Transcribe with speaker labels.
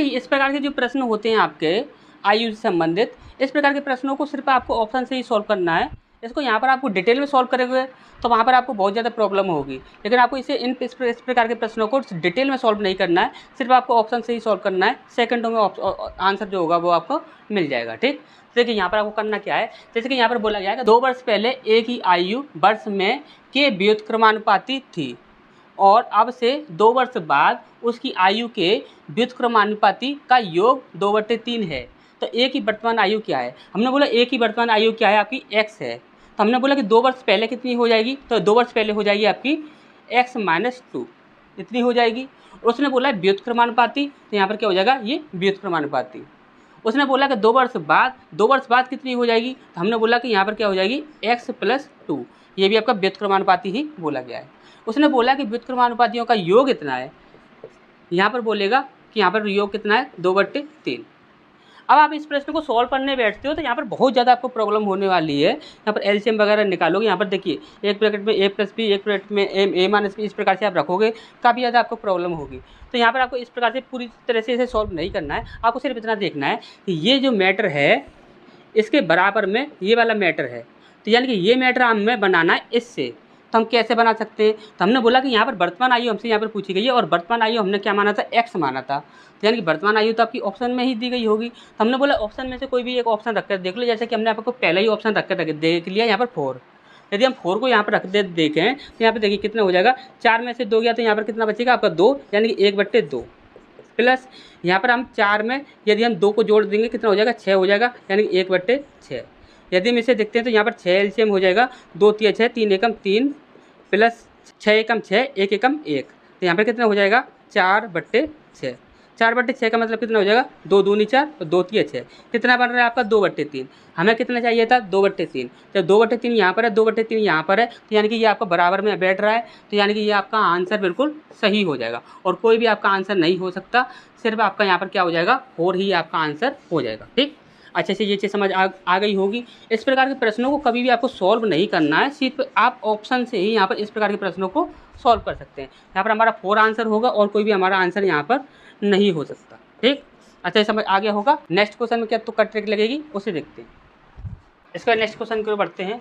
Speaker 1: देखिए इस प्रकार के जो प्रश्न होते हैं आपके आयु से संबंधित, इस प्रकार के प्रश्नों को सिर्फ आपको ऑप्शन से ही सॉल्व करना है। इसको यहाँ पर आपको डिटेल में सॉल्व करेंगे तो वहाँ पर आपको बहुत ज़्यादा प्रॉब्लम होगी, लेकिन आपको इसे इस प्रकार के प्रश्नों को डिटेल में सॉल्व नहीं करना है, सिर्फ आपको ऑप्शन से ही सॉल्व करना है। सेकंडों में आंसर जो होगा वो आपको मिल जाएगा। ठीक, देखिए यहाँ पर आपको करना क्या है, जैसे कि यहाँ पर बोला गया है 2 वर्ष पहले एक ही आयु वर्ष में के व्युत्क्रमानुपाती थी और अब से 2 वर्ष बाद उसकी आयु के व्युत्क्रमानुपाती का योग 2/3 है। तो ए की वर्तमान आयु क्या है? हमने बोला ए की वर्तमान आयु क्या है? आपकी x है। तो हमने बोला कि 2 वर्ष पहले कितनी हो जाएगी? तो 2 वर्ष पहले हो जाएगी आपकी x - 2 इतनी हो जाएगी। उसने बोला व्युत्क्रमानुपाती, तो यहाँ पर क्या हो जाएगा? ये व्युत्क्रमानुपाती। उसने बोला कि 2 वर्ष बाद कितनी हो जाएगी? तो हमने बोला कि यहाँ पर क्या हो जाएगी? x + 2, ये भी आपका व्युत्क्रमानुपाती ही बोला गया है। उसने बोला कि व्युत्क्रमानुपातियों का योग कितना है? यहाँ पर बोलेगा कि यहाँ पर योग कितना है? 2/3। अब आप इस प्रश्न को सॉल्व करने बैठते हो तो यहाँ पर बहुत ज़्यादा आपको प्रॉब्लम होने वाली है। यहाँ पर एलसीएम वगैरह निकालोगे, यहाँ पर देखिए एक ब्रैकेट में a + b, एक ब्रैकेट में a - b, इस प्रकार से आप रखोगे, काफ़ी ज़्यादा आपको प्रॉब्लम होगी। तो यहाँ पर आपको इस प्रकार से पूरी तरह से इसे सॉल्व नहीं करना है, आपको सिर्फ इतना देखना है कि ये जो मैटर है इसके बराबर में ये वाला मैटर है, तो यानी कि ये मैटर हमें बनाना है इससे। तो हम कैसे बना सकते हैं? तो हमने बोला कि यहाँ पर वर्तमान आयु हमसे यहाँ पर पूछी गई है और वर्तमान आयु हमने क्या माना था? x माना था। तो यानी कि वर्तमान आयु तो आपकी ऑप्शन में ही दी गई होगी। तो हमने बोला ऑप्शन में से कोई भी एक ऑप्शन रख कर देख लो, जैसे कि हमने आपको पहला ही ऑप्शन रख कर देख लिया यहाँ पर 4। यदि हम 4 को यहाँ पर रख देखें तो यहाँ पर देखिए कितना हो जाएगा? 4 में से 2 गया तो यहाँ पर कितना बचेगा आपका? 2, यानी कि 1/2 प्लस यहाँ पर हम 4 में यदि हम 2 को जोड़ देंगे कितना हो जाएगा? 6 हो जाएगा, यानी कि 1/6। यदि हम इसे देखते हैं तो यहाँ पर 6 एलसीएम हो जाएगा, 2 × 6 3 × 3 प्लस 6 × 6 1 × 1, तो यहाँ पर कितना हो जाएगा? 4/6। 4/6 का मतलब कितना हो जाएगा? 2 दूनी 4 और 2 × 6 कितना बन रहा है आपका? 2/3। हमें कितना चाहिए था? 2/3। जब 2/3 यहाँ पर है, 2/3 यहाँ पर है, तो यानी कि ये आपका बराबर में बैठ रहा है, तो यानी कि ये आपका आंसर बिल्कुल सही हो जाएगा और कोई भी आपका आंसर नहीं हो सकता। सिर्फ आपका यहाँ पर क्या हो जाएगा? 4 ही आपका आंसर हो जाएगा। ठीक, अच्छे से ये चीज़ समझ आ गई होगी। इस प्रकार के प्रश्नों को कभी भी आपको सॉल्व नहीं करना है, सिर्फ आप ऑप्शन से ही यहाँ पर इस प्रकार के प्रश्नों को सॉल्व कर सकते हैं। यहाँ पर हमारा 4 आंसर होगा और कोई भी हमारा आंसर यहाँ पर नहीं हो सकता। ठीक, अच्छा समझ आ गया होगा। नेक्स्ट क्वेश्चन में क्या तुक्का ट्रिक लगेगी उसे देखते हैं। इसका नेक्स्ट क्वेश्चन की ओर बढ़ते हैं।